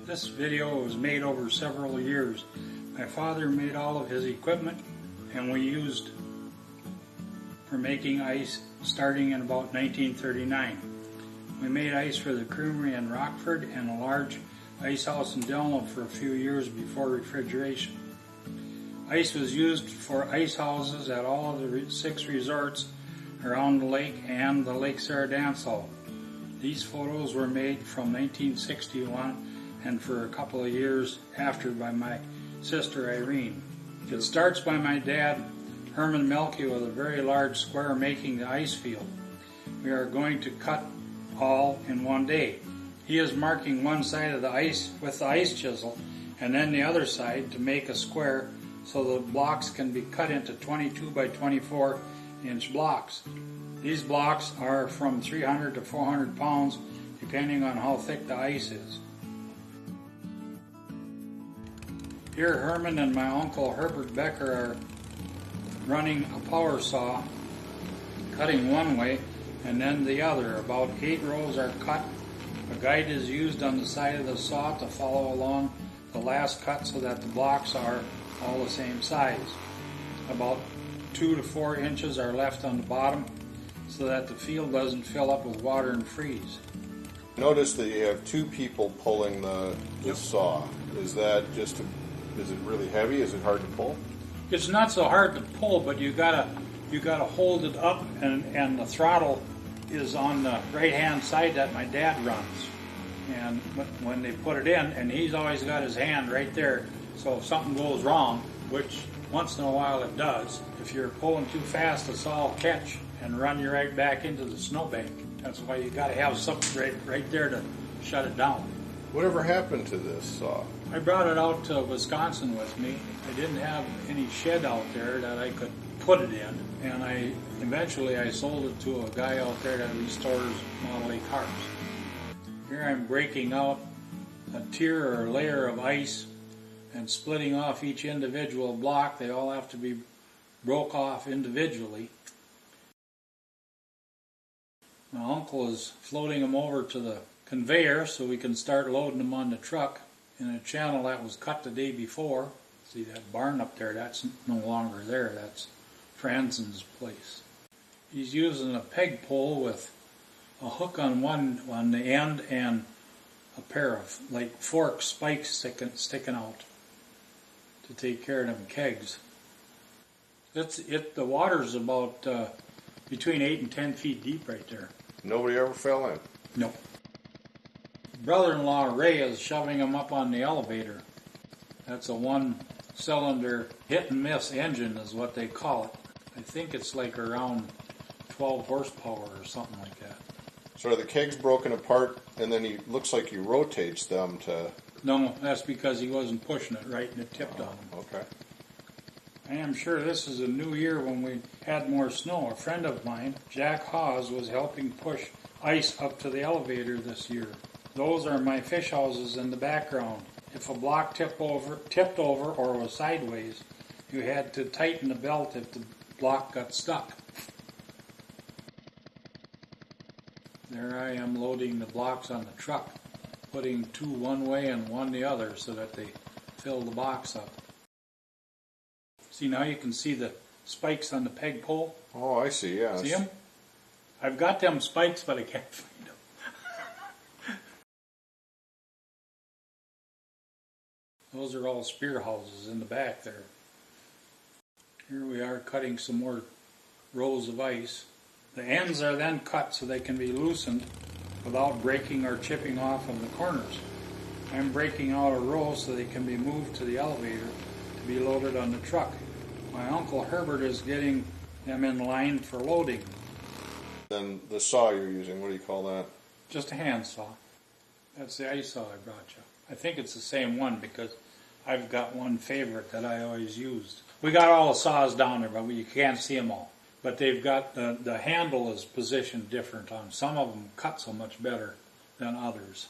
This video was made over several years. My father made all of his equipment, and we used for making ice starting in about 1939. We made ice for the creamery in Rockford and a large ice house in Delano for a few years before refrigeration. Ice was used for ice houses at all of the 6 resorts around the lake and the Lake Sarah Dance Hall. These photos were made from 1961 and for a couple of years after by my sister Irene. It starts by my dad, Herman Mielke, with a very large square making the ice field. We are going to cut all in one day. He is marking one side of the ice with the ice chisel and then the other side to make a square so the blocks can be cut into 22 by 24 inch blocks. These blocks are from 300 to 400 pounds depending on how thick the ice is. Here Herman and my uncle Herbert Becker are running a power saw, cutting one way and then the other. About 8 rows are cut. A guide is used on the side of the saw to follow along the last cut so that the blocks are all the same size. About 2 to 4 inches are left on the bottom so that the field doesn't fill up with water and freeze. Notice that you have 2 people pulling the saw. Is it really heavy? Is it hard to pull? It's not so hard to pull, but you gotta hold it up, and the throttle is on the right hand side that my dad runs. And when they put it in, and he's always got his hand right there, so if something goes wrong, which once in a while it does, if you're pulling too fast, the saw will catch and run you right back into the snowbank. That's why you got to have something right there to shut it down. Whatever happened to this saw? I brought it out to Wisconsin with me. I didn't have any shed out there that I could put it in, and eventually I sold it to a guy out there that restores Model A cars. Here I'm breaking out a tier or layer of ice and splitting off each individual block. They all have to be broke off individually. My uncle is floating them over to the conveyor so we can start loading them on the truck in a channel that was cut the day before. See that barn up there, that's no longer there, that's Franzen's place. He's using a peg pole with a hook on the end and a pair of like fork spikes sticking out to take care of them kegs. The water's about between 8 and 10 feet deep right there. Nobody ever fell in? Nope. Brother-in-law Ray is shoving them up on the elevator. That's a 1-cylinder hit-and-miss engine is what they call it. I think it's like around 12 horsepower or something like that. So are the kegs broken apart and then he looks like he rotates them to... No, that's because he wasn't pushing it right and it tipped on him. Okay. I am sure this is a new year when we had more snow. A friend of mine, Jack Hawes, was helping push ice up to the elevator this year. Those are my fish houses in the background. If a block tipped over or was sideways, you had to tighten the belt if the block got stuck. There I am loading the blocks on the truck, putting 2 one way and 1 the other so that they fill the box up. See, now you can see the spikes on the peg pole. Oh, I see, yeah. See them? I've got them spikes, but I can't find them. Those are all spear houses in the back there. Here we are cutting some more rows of ice. The ends are then cut so they can be loosened without breaking or chipping off of the corners. I'm breaking out a row so they can be moved to the elevator to be loaded on the truck. My uncle Herbert is getting them in line for loading. Then the saw you're using, what do you call that? Just a hand saw. That's the ice saw I brought you. I think it's the same one because I've got one favorite that I always used. We got all the saws down there, but you can't see them all. But they've got the handle is positioned different on. Some of them cut so much better than others.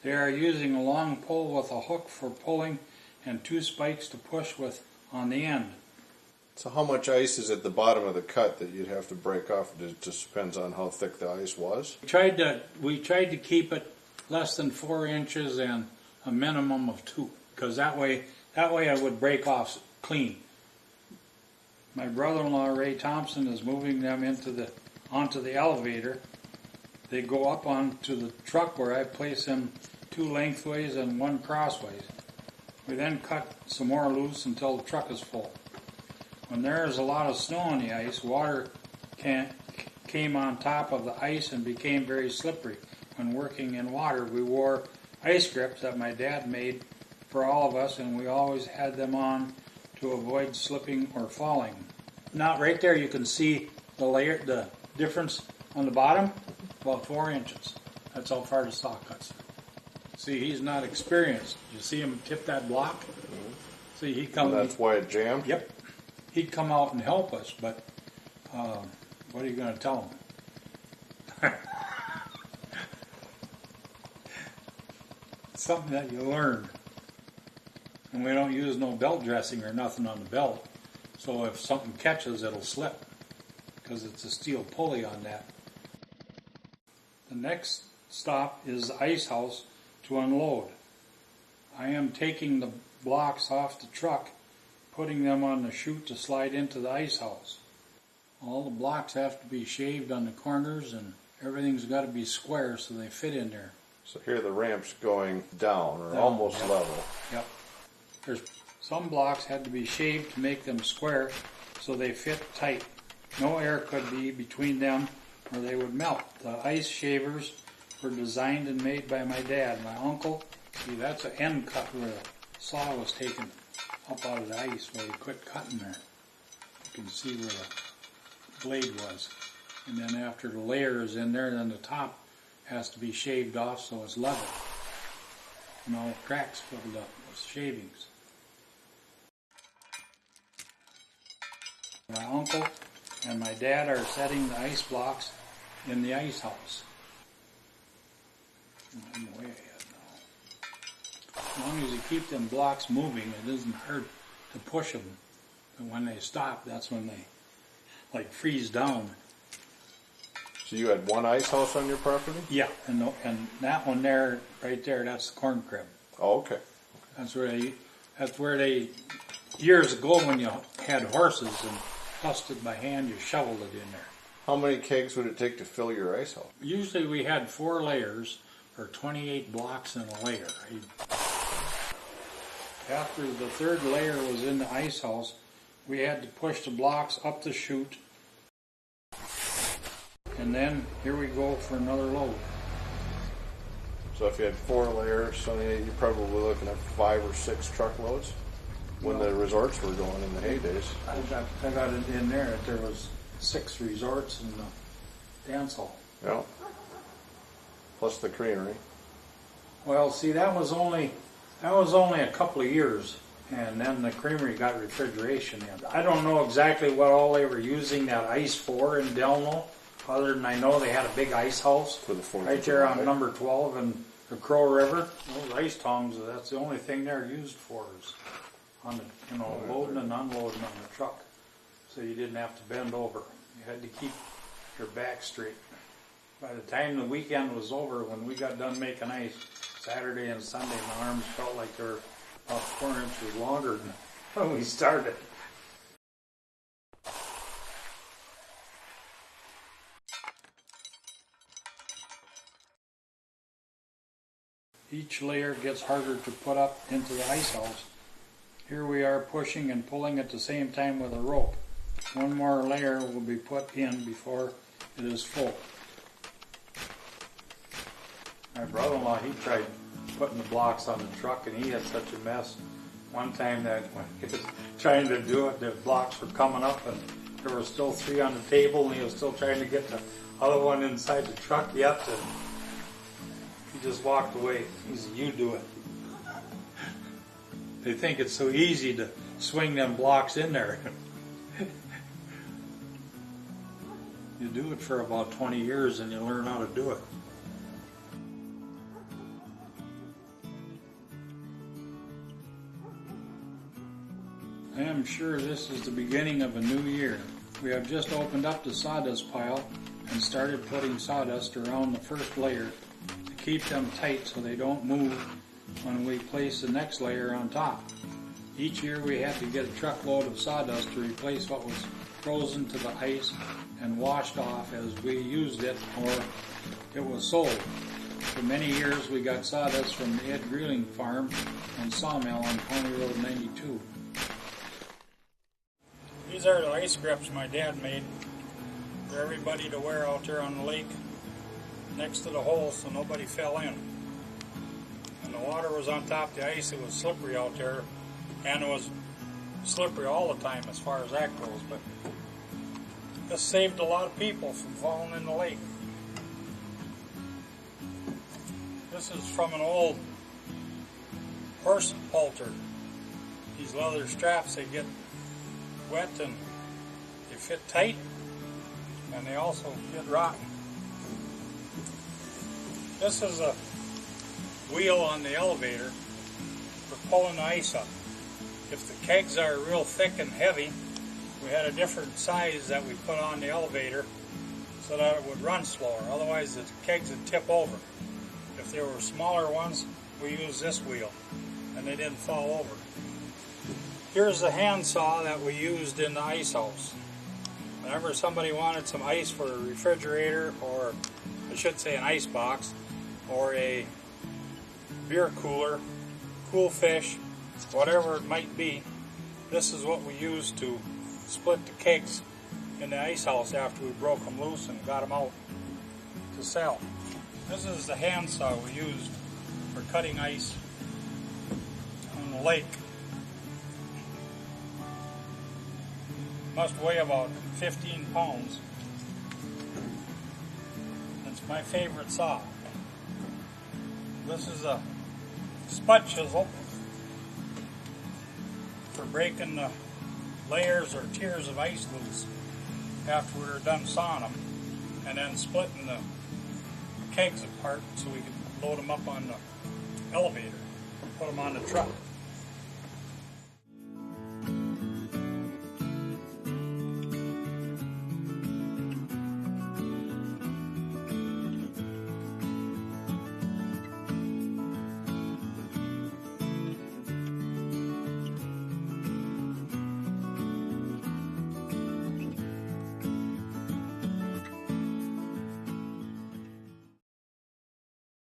They are using a long pole with a hook for pulling and 2 spikes to push with on the end. So how much ice is at the bottom of the cut that you'd have to break off? It just depends on how thick the ice was? We tried to keep it less than 4 inches and a minimum of 2, because that way I would break off clean. My brother-in-law Ray Thompson is moving them onto the elevator. They go up onto the truck where I place them 2 lengthways and 1 crossways. We then cut some more loose until the truck is full. When there is a lot of snow on the ice, water came on top of the ice and became very slippery. When working in water, we wore ice grips that my dad made for all of us, and we always had them on to avoid slipping or falling. Now, right there, you can see the difference on the bottom, about 4 inches. That's how far the saw cuts. See, he's not experienced. You see him tip that block? Mm-hmm. See, he comes. And that's why it jammed? Yep. He'd come out and help us, but what are you going to tell him? It's something that you learn. And we don't use no belt dressing or nothing on the belt. So if something catches, it'll slip, because it's a steel pulley on that. The next stop is the ice house to unload. I am taking the blocks off the truck, putting them on the chute to slide into the ice house. All the blocks have to be shaved on the corners, and everything's got to be square so they fit in there. So here the ramp's going down, or almost yep. level. Yep. There's some blocks had to be shaved to make them square so they fit tight. No air could be between them or they would melt. The ice shavers were designed and made by my dad. My uncle, see, that's an end cut where the saw was taken up out of the ice where he quit cutting there. You can see where the blade was. And then after the layer is in there, then the top has to be shaved off so it's level. And all the cracks filled up with shavings. My uncle and my dad are setting the ice blocks in the ice house. I'm way ahead now. As long as you keep them blocks moving, it isn't hard to push them. But when they stop, that's when they like freeze down. So you had one ice house on your property? Yeah, and that one there, right there, that's the corn crib. Oh, okay. That's where they years ago when you had horses and dusted by hand, you shoveled it in there. How many kegs would it take to fill your ice house? Usually we had 4 layers, or 28 blocks in a layer. After the 3rd layer was in the ice house, we had to push the blocks up the chute. And then here we go for another load. So if you had 4 layers, so you're probably looking at 5 or 6 truckloads when the resorts were going in the heydays. I got it in there that there was 6 resorts in the dance hall. Yeah. Plus the creamery. Well, see, that was only a couple of years, and then the creamery got refrigeration in. I don't know exactly what all they were using that ice for in Delano, other than I know they had a big ice house for the 4th right there on number 12 in the Crow River. Those ice tongs, that's the only thing they're used for is on the, loading and unloading on the truck. So you didn't have to bend over. You had to keep your back straight. By the time the weekend was over, when we got done making ice, Saturday and Sunday, my arms felt like they were about 4 inches longer than when we started. Each layer gets harder to put up into the ice house. Here we are pushing and pulling at the same time with a rope. 1 more layer will be put in before it is full. My brother-in-law, he tried putting the blocks on the truck, and he had such a mess. One time that when he was trying to do it, the blocks were coming up, and there were still 3 on the table, and he was still trying to get the other one inside the truck yet, and he just walked away. He said, "You do it." They think it's so easy to swing them blocks in there. You do it for about 20 years and you learn how to do it. I am sure this is the beginning of a new year. We have just opened up the sawdust pile and started putting sawdust around the first layer to keep them tight so they don't move when we place the next layer on top. Each year we had to get a truckload of sawdust to replace what was frozen to the ice and washed off as we used it or it was sold. For many years we got sawdust from the Ed Greeling farm and sawmill on County Road 92. These are the ice grips my dad made for everybody to wear out there on the lake next to the hole so nobody fell in. When the water was on top of the ice, it was slippery out there, and it was slippery all the time as far as that goes, but this saved a lot of people from falling in the lake. This is from an old horse halter. These leather straps, they get wet and they fit tight, and they also get rotten. This is a wheel on the elevator for pulling the ice up. If the kegs are real thick and heavy, we had a different size that we put on the elevator so that it would run slower. Otherwise the kegs would tip over. If there were smaller ones, we used this wheel and they didn't fall over. Here's the hand saw that we used in the ice house. Whenever somebody wanted some ice for a refrigerator, or I should say an ice box, or a beer cooler, cool fish, whatever it might be, this is what we used to split the kegs in the ice house after we broke them loose and got them out to sell. This is the hand saw we used for cutting ice on the lake. Must weigh about 15 pounds. It's my favorite saw. This is a spud chisel for breaking the layers or tiers of ice loose after we were done sawing them, and then splitting the kegs apart so we could load them up on the elevator and put them on the truck.